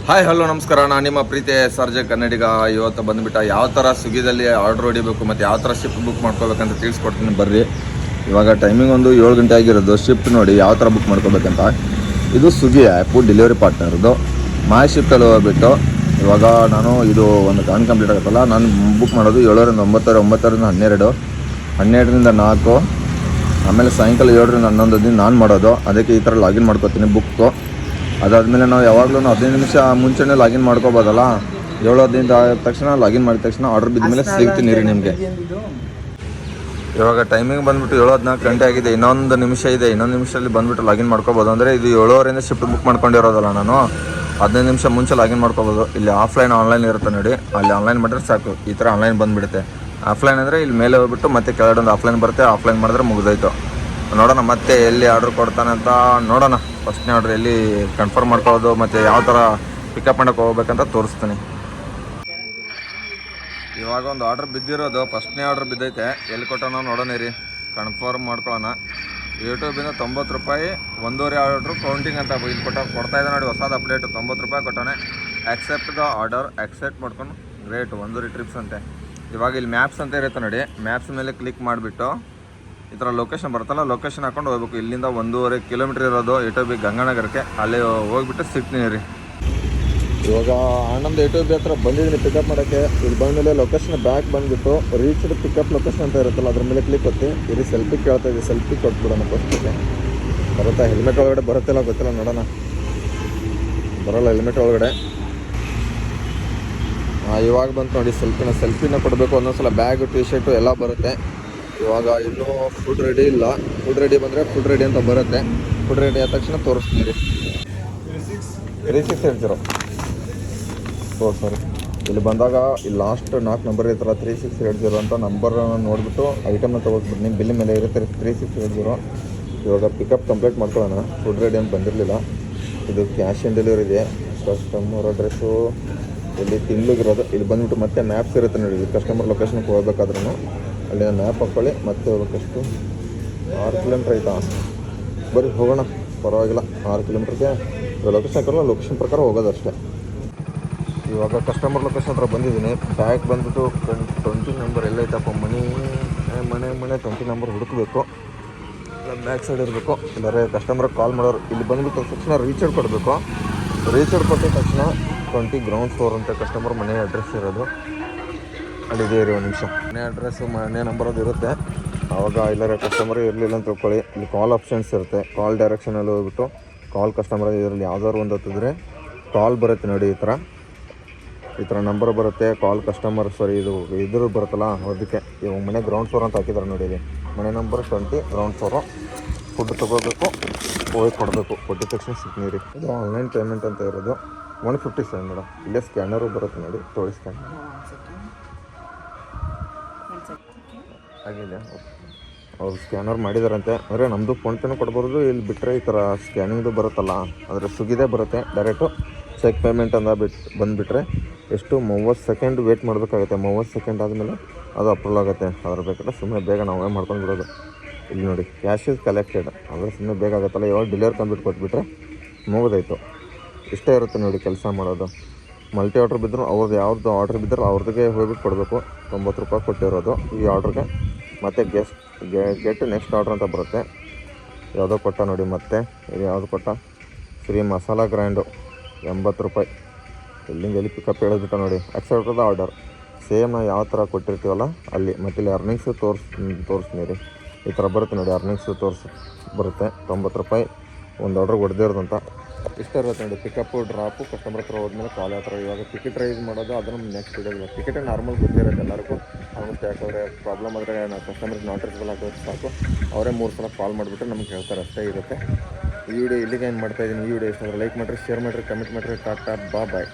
Hi hello ನಮಸ್ಕಾರ, ನಾನು ನಿಮ್ಮ ಪ್ರೀತಿಯ ಸರ್ಜೆ ಕನ್ನಡಿಗ. ಇವತ್ತು ಬಂದುಬಿಟ್ಟ ಯಾವ ಥರ ಸ್ವಿಗ್ಗಿದಲ್ಲಿ ಆರ್ಡ್ರ್ ಹೊಡಿಬೇಕು ಮತ್ತು ಯಾವ ಥರ ಶಿಫ್ಟ್ ಬುಕ್ ಮಾಡ್ಕೋಬೇಕಂತ ತಿಳಿಸ್ಕೊಡ್ತೀನಿ ಬರ್ರಿ. ಇವಾಗ ಟೈಮಿಂಗ್ ಒಂದು 7 ಗಂಟೆ ಆಗಿರೋದು. ಶಿಫ್ಟ್ ನೋಡಿ ಯಾವ ಥರ ಬುಕ್ ಮಾಡ್ಕೋಬೇಕಂತ. ಇದು ಸ್ವಿಗ್ಗಿ ಆ್ಯಪು ಡೆಲಿವರಿ ಪಾರ್ಟ್ನರ್ದು. ಮೈ ಶಿಫ್ಟಲ್ಲಿ ಹೋಗ್ಬಿಟ್ಟು ಇವಾಗ ನಾನು ಇದು ಒಂದು ಕಾನ್ ಕಂಪ್ಲೀಟ್ ಆಗುತ್ತಲ್ಲ, ನಾನು ಬುಕ್ ಮಾಡೋದು 7ರಿಂದ 9, 9ರಿಂದ 12, 12ರಿಂದ 4, ಆಮೇಲೆ ಸಾಯಂಕಾಲ 7ರಿಂದ 11 ದಿನ ನಾನು ಮಾಡೋದು. ಅದಕ್ಕೆ ಈ ಥರ ಲಾಗಿನ್ ಮಾಡ್ಕೋತೀನಿ ಬುಕ್ಕು. ಅದಾದಮೇಲೆ ನಾವು ಯಾವಾಗಲೂ 15 ನಿಮಿಷ ಮುಂಚೆನೇ ಲಾಗಿನ್ ಮಾಡ್ಕೋಬೋದಲ್ಲ. 7 ಆದ ತಕ್ಷಣ ಲಾಗಿನ್ ಮಾಡಿದ ತಕ್ಷಣ ಆರ್ಡರ್ ಬಿದ್ದ ಮೇಲೆ ಸಿಗ್ತೀನಿ ರೀ ನಿಮಗೆ. ಇವಾಗ ಟೈಮಿಂಗ್ ಬಂದುಬಿಟ್ಟು 7:14 ಗಂಟೆ ಆಗಿದೆ. ಇನ್ನೊಂದು ನಿಮಿಷ ಇದೆ. ಇನ್ನೊಂದು ನಿಮಿಷದಲ್ಲಿ ಬಂದುಬಿಟ್ಟು ಲಾಗಿನ್ ಮಾಡ್ಕೋಬೋದು. ಅಂದರೆ ಇದು 7:15 ಶಿಫ್ಟ್ ಬುಕ್ ಮಾಡ್ಕೊಂಡಿರೋದಲ್ಲ ನಾನು. 15 ನಿಮಿಷ ಮುಂಚೆ ಲಾಗಿನ್ ಮಾಡ್ಕೋಬೋದು. ಇಲ್ಲಿ ಆಫ್ಲೈನ್ ಆನ್ಲೈನ್ ಇರುತ್ತೆ ನೋಡಿ, ಅಲ್ಲಿ ಆನ್ಲೈನ್ ಮಾಡಿದ್ರೆ ಸಾಕು. ಈ ಥರ ಆನ್ಲೈನ್ ಬಂದುಬಿಡುತ್ತೆ. ಆಫ್ಲೈನ್ ಅಂದರೆ ಇಲ್ಲಿ ಮೇಲೆ ಹೋಗ್ಬಿಟ್ಟು ಮತ್ತೆ ಕೆಳಗಡೆ ಒಂದು ಆಫ್ಲೈನ್ ಬರುತ್ತೆ. ಆಫ್ಲೈನ್ ಮಾಡಿದ್ರೆ ಮುಗಿದೋಯ್ತು. ನೋಡೋಣ ಮತ್ತೆ ಎಲ್ಲಿ ಆರ್ಡ್ರ್ ಕೊಡ್ತಾನೆ ಅಂತ ನೋಡೋಣ. ಫಸ್ಟ್ನೇ ಆರ್ಡ್ರ್ ಎಲ್ಲಿ ಕನ್ಫರ್ಮ್ ಮಾಡ್ಕೊಳ್ಳೋದು ಮತ್ತು ಯಾವ ಥರ ಪಿಕಪ್ ಮಾಡೋಕ್ಕೆ ಹೋಗ್ಬೇಕಂತ ತೋರಿಸ್ತೀನಿ. ಇವಾಗ ಒಂದು ಆರ್ಡ್ರ್ ಬಿದ್ದಿರೋದು, ಫಸ್ಟ್ನೇ ಆರ್ಡ್ರ್ ಬಿದ್ದೈತೆ. ಎಲ್ಲಿ ಕೊಟ್ಟನೋ ನೋಡೋಣ ರೀ, ಕನ್ಫರ್ಮ್ ಮಾಡ್ಕೊಳ್ಳೋಣ. ಯೂಟ್ಯೂಬಿಂದ 90 ರೂಪಾಯಿ, 1.5 ಆರ್ಡ್ರು ಕೌಂಟಿಂಗ್ ಅಂತ ಇಲ್ಲಿ ಕೊಡ್ತಾಯಿದ್ದೆ ನೋಡಿ. ಹೊಸದು ಅಪ್ಡೇಟು 90 ರೂಪಾಯಿ ಕೊಟ್ಟಾನೆ. ಆಕ್ಸೆಪ್ಟ್ ದ ಆರ್ಡರ್, ಆಕ್ಸೆಪ್ಟ್ ಮಾಡ್ಕೊಂಡು ರೇಟ್ 1 ಟ್ರಿಪ್ಸ್ ಅಂತೆ. ಇವಾಗ ಇಲ್ಲಿ ಮ್ಯಾಪ್ಸ್ ಅಂತ ಇರುತ್ತೆ ನೋಡಿ, ಮ್ಯಾಪ್ಸ್ ಮೇಲೆ ಕ್ಲಿಕ್ ಮಾಡಿಬಿಟ್ಟು ಈ ಥರ ಲೊಕೇಶನ್ ಬರುತ್ತಲ್ಲ, ಲೊಕೇಶನ್ ಹಾಕೊಂಡು ಹೋಗ್ಬೇಕು. ಇಲ್ಲಿಂದ 1.5 ಕಿಲೋಮೀಟ್ರ್ ಇರೋದು ಯೂಟ್ಯೂಬಿ ಗಂಗಾನಗರಕ್ಕೆ. ಅಲ್ಲಿ ಹೋಗ್ಬಿಟ್ಟು ಸಿಗ್ತೀನಿ ರೀ. ಇವಾಗ ಆನಂದ್ ಯೂಟ್ಯೂಬಿ ಹತ್ರ ಬಂದಿದ್ದೀನಿ ಪಿಕಪ್ ಮಾಡೋಕ್ಕೆ. ಇಲ್ಲಿ ಬಂದಮೇಲೆ ಲೊಕೇಶನ್ ಬ್ಯಾಕ್ ಬಂದುಬಿಟ್ಟು ರೀಚ್ಡ್ ಪಿಕಪ್ ಲೊಕೇಶನ್ ಅಂತ ಇರುತ್ತಲ್ಲ, ಅದ್ರ ಮೇಲೆ ಕ್ಲಿಕ್ ಕೊಟ್ಟು ಇಲ್ಲಿ ಸೆಲ್ಫಿ ಕೇಳ್ತಾ ಇದೆ. ಸೆಲ್ಫಿ ಕೊಟ್ಬಿಡೋಣ ಫಸ್ಟಿಗೆ. ಬರುತ್ತಾ ಹೆಲ್ಮೆಟ್ ಒಳಗಡೆ ಬರುತ್ತಿಲ್ಲ ಗೊತ್ತಿಲ್ಲ, ನೋಡೋಣ. ಬರೋಲ್ಲ ಹೆಲ್ಮೆಟ್ ಒಳಗಡೆ. ಇವಾಗ ಬಂತು ನೋಡಿ ಸೆಲ್ಫಿನ ಕೊಡಬೇಕು. ಒಂದೊಂದ್ಸಲ ಬ್ಯಾಗು, ಟಿ ಶರ್ಟು ಎಲ್ಲ ಬರುತ್ತೆ. ಇವಾಗ ಇನ್ನೂ ಫುಡ್ ರೆಡಿ ಇಲ್ಲ. ಫುಡ್ ರೆಡಿ ಬಂದರೆ ಫುಡ್ ರೆಡಿ ಅಂತ ಬರುತ್ತೆ. ಫುಡ್ ರೆಡಿ ಆದ ತಕ್ಷಣ ತೋರಿಸ್ತೀನಿ ರೀ. 3680. ಓ ಸಾರಿ, ಇಲ್ಲಿ ಬಂದಾಗ ಇಲ್ಲಿ ಲಾಸ್ಟ್ 4 ನಂಬರ್ ಇರ್ತಾರ, 3680 ಅಂತ ನಂಬರನ್ನು ನೋಡಿಬಿಟ್ಟು ಐಟಮ್ನ ತೊಗೊಳ್ಬಿಟ್ಟು ಬಿಲ್ ಮೇಲೆ ಇರುತ್ತೆ 3680. ಇವಾಗ ಪಿಕಪ್ ಕಂಪ್ಲೀಟ್ ಮಾಡ್ಕೊಳ್ಳೋಣ. ಫುಡ್ ರೆಡಿ ಅಂತ ಬಂದಿರಲಿಲ್ಲ. ಇದು ಕ್ಯಾಶ್ ಆನ್ ಡೆಲಿವರಿ ಇದೆ. ಕಸ್ಟಮರ್ ಅಡ್ರೆಸ್ಸು ಇಲ್ಲಿ ತಿಂಗ್ಳಿಗಿರೋದು. ಇಲ್ಲಿ ಬಂದುಬಿಟ್ಟು ಮತ್ತೆ ಮ್ಯಾಪ್ಸ್ ಇರುತ್ತೆ ನೋಡಿ. ಕಸ್ಟಮರ್ ಲೊಕೇಶನ್ಗೆ ಹೋಗ್ಬೇಕಾದ್ರೂ ಅಲ್ಲಿ ಮ್ಯಾಪ್ ಹಾಕ್ಕೊಳ್ಳಿ. ಮತ್ತೆ ಹೋಗ್ಬೇಕಷ್ಟು 6 ಕಿಲೋಮೀಟ್ರ್ ಆಯಿತಾ. ಬರೀ ಹೋಗೋಣ, ಪರವಾಗಿಲ್ಲ. 6 ಕಿಲೋಮೀಟ್ರಿಗೆ ಲೊಕೇಶನ್ ಹಾಕೋಲ್ಲ, ಲೊಕೇಶನ್ ಪ್ರಕಾರ ಹೋಗೋದು ಅಷ್ಟೇ. ಇವಾಗ ಕಸ್ಟಮರ್ ಲೊಕೇಶನ್ ಹತ್ರ ಬಂದಿದ್ದೀನಿ. ಬ್ಯಾಗ್ ಬಂದುಬಿಟ್ಟು 20 ನಂಬರ್ ಎಲ್ಲೈತಪ್ಪ, ಮನೆ 20 ನಂಬರ್ ಹುಡುಕಬೇಕು. ಇಲ್ಲ ಬ್ಯಾಕ್ ಸೈಡ್ ಇರಬೇಕು. ಇಲ್ಲರೆ ಕಸ್ಟಮರ್ಗೆ ಕಾಲ್ ಮಾಡೋರು. ಇಲ್ಲಿ ಬಂದುಬಿಟ್ಟು ತಕ್ಷಣ ರೀಚಾರ್ಜ್ ಕೊಡಬೇಕು. ರೀಚಾರ್ಜ್ ಕೊಟ್ಟಿದ ತಕ್ಷಣ 20 ಗ್ರೌಂಡ್ ಫ್ಲೋರ್ ಅಂತ ಕಸ್ಟಮರ್ ಮನೆ ಅಡ್ರೆಸ್ ಇರೋದು. ಅಲ್ಲಿದೆ ರೀ, ಒಂದು ನಿಮಿಷ. ಮನೆ ಅಡ್ರೆಸ್ಸು ಮನೆ ನಂಬರ್ ಅದು ಇರುತ್ತೆ. ಆವಾಗ ಇಲ್ಲರೆ ಕಸ್ಟಮರ್ ಇರಲಿಲ್ಲ ಅಂತ ತಿಳ್ಕೊಳ್ಳಿ. ಇಲ್ಲಿ ಕಾಲ್ ಆಪ್ಷನ್ಸ್ ಇರುತ್ತೆ. ಕಾಲ್ ಡೈರೆಕ್ಷನಲ್ಲಿ ಹೋಗ್ಬಿಟ್ಟು ಕಾಲ್ ಕಸ್ಟಮರ್ ಇದರಲ್ಲಿ ಯಾವ್ದಾದ್ರು ಒಂದು ಹೊತ್ತಿದ್ರೆ ಕಾಲ್ ಬರುತ್ತೆ ನೋಡಿ. ಈ ಥರ ನಂಬರ್ ಬರುತ್ತೆ. ಕಾಲ್ ಕಸ್ಟಮರ್ ಇದ್ರ ಬರುತ್ತಲ್ಲ, ಅದಕ್ಕೆ ಇವಾಗ ಮನೆ ಗ್ರೌಂಡ್ ಫ್ಲೋರ್ ಅಂತ ಹಾಕಿದ್ದಾರೆ ನೋಡಿ. ಇಲ್ಲಿ ಮನೆ ನಂಬರ್ 20 ಗ್ರೌಂಡ್ ಫ್ಲೋರು. ಫುಡ್ ತೊಗೋಬೇಕು, ಹೋಗಿ ಕೊಡಬೇಕು. ಕೊಟ್ಟಿದ ತಕ್ಷಣ ಸಿಗ್ತೀನಿ ರೀ. ಇದು ಆನ್ಲೈನ್ ಪೇಮೆಂಟ್ ಅಂತ ಇರೋದು. 157 ಮೇಡಮ್. ಇಲ್ಲೇ ಸ್ಕ್ಯಾನರು ಬರುತ್ತೆ ನೋಡಿ, ತೋಳಿ ಸ್ಕ್ಯಾನ್ ಆಗಿದೆ. ಅವ್ರು ಸ್ಕ್ಯಾನರ್ ಮಾಡಿದಾರಂತೆ. ಅಂದರೆ ನಮ್ಮದು ಫೋನ್ಪೇನೂ ಕೊಡ್ಬೋದು. ಇಲ್ಲಿ ಬಿಟ್ಟರೆ ಈ ಥರ ಸ್ಕ್ಯಾನಿಂಗ್ದು ಬರುತ್ತಲ್ಲ, ಆದರೆ ಸ್ವಿಗ್ಗಿದೇ ಬರುತ್ತೆ. ಡೈರೆಕ್ಟು ಚೆಕ್ ಪೇಮೆಂಟ್ ಅಂತ ಬಂದುಬಿಟ್ರೆ ಎಷ್ಟು 30 ಸೆಕೆಂಡ್ ವೇಟ್ ಮಾಡಬೇಕಾಗುತ್ತೆ. 30 ಸೆಕೆಂಡ್ ಆದಮೇಲೆ ಅದು ಅಪ್ರೂವಲ್ ಆಗುತ್ತೆ. ಅದ್ರ ಬೇಕಾದ್ರೆ ಸುಮ್ಮನೆ ಬೇಗ ನಾವೇ ಮಾಡ್ಕೊಂಡು ಬಿಡೋದು. ಇಲ್ಲಿ ನೋಡಿ, ಕ್ಯಾಶ್ ಇಸ್ ಕಲೆಕ್ಟೆಡ್ ಅಂದರೆ ಸುಮ್ಮನೆ ಬೇಗ ಆಗುತ್ತಲ್ಲ. ಇವಾಗ ಡೆಲಿವರಿ ಕಂಪ್ಲೀಟ್ ಕೊಟ್ಬಿಟ್ರೆ ಮುಗಿದೋಯ್ತು. ಇಷ್ಟೇ ಇರುತ್ತೆ ನೋಡಿ ಕೆಲಸ ಮಾಡೋದು. ಮಲ್ಟಿ ಆರ್ಡ್ರ್ ಬಿದ್ದರೂ ಅವ್ರದ್ದು ಯಾವ್ದು ಆರ್ಡ್ರ್ ಬಿದ್ದರೂ ಅವ್ರದ್ದೇ ಹೋಗ್ಬಿಟ್ಟು ಕೊಡಬೇಕು. 90 ರೂಪಾಯಿ ಕೊಟ್ಟಿರೋದು ಈ ಆರ್ಡ್ರಿಗೆ. ಮತ್ತು ಗೆಟ್ ನೆಕ್ಸ್ಟ್ ಆರ್ಡ್ರ್ ಅಂತ ಬರುತ್ತೆ. ಯಾವುದೋ ಕೊಟ್ಟ ನೋಡಿ. ಮತ್ತೆ ಇದು ಯಾವುದು ಕೊಟ್ಟ, ಶ್ರೀ ಮಸಾಲ ಗ್ರೈಂಡು 80 ರೂಪಾಯಿ. ಎಲ್ಲಿ ಪಿಕಪ್ ಹೇಳಿಬಿಟ್ಟು ನೋಡಿ. ಆಕ್ಸೆಪ್ಟ್ ಆರ್ಡರ್ ಸೇಮ್ ನಾವು ಯಾವ ಥರ ಕೊಟ್ಟಿರ್ತೀವಲ್ಲ ಅಲ್ಲಿ. ಮತ್ತು ಇಲ್ಲಿ ಅರ್ನಿಂಗ್ಸು ತೋರಿಸ್ತೀನಿ ರೀ. ಈ ಥರ ಬರುತ್ತೆ ನೋಡಿ, ಅರ್ನಿಂಗ್ಸು ಬರುತ್ತೆ. 90 ರೂಪಾಯಿ ಒಂದು ಆರ್ಡ್ರ್ ಹೊಡೆದಿರೋದಂತ. ಇಷ್ಟ ಇರುತ್ತೆ ನೋಡಿ. ಪಿಕಪ್ಪು ಡ್ರಾಪು ಕಸ್ಟಮರ್ ಹತ್ರ ಹೋದ್ಮೇಲೆ ಕಾಲ್ ಆ ಥರ. ಇವಾಗ ಟಿಕೆಟ್ ರೈಸ್ ಮಾಡೋದು ಅದನ್ನು ನೆಕ್ಸ್ಟ್ ವಿಡಿಯೋದು. ಟಿಕೆಟೇ ನಾರ್ಮಲ್ ಗೊತ್ತಿರುತ್ತೆ ಎಲ್ಲರಿಗೂ. ಆಲ್ಮೋಸ್ಟ್ ಯಾಕಂದರೆ ಪ್ರಾಬ್ಲಮ್ ಆದರೆ ನಾವು ಕಸ್ಟಮರ್ಗೆ ನಾಟ್ ರೀಚಬಲ್ ಆಗೋದು ಸಾಕು. ಅವರೇ 3 ಸಲ ಕಾಲ್ ಮಾಡಿಬಿಟ್ಟು ನಮ್ಗೆ ಹೇಳ್ತಾರೆ, ಅಷ್ಟೇ ಇರುತ್ತೆ. ಈ ವಿಡಿಯೋ ಇಲ್ಲಿಗೆ ಏನು ಮಾಡ್ತಾಯಿದ್ದೀನಿ. ಈ ವಿಡಿಯೋ ಇಷ್ಟ ಅಂದರೆ ಲೈಕ್ ಮಾಡಿರಿ, ಶೇರ್ ಮಾಡಿರಿ, ಕಮೆಂಟ್ ಮಾಡಿರಿ. ಟಾಟಾ ಬಾಯ್.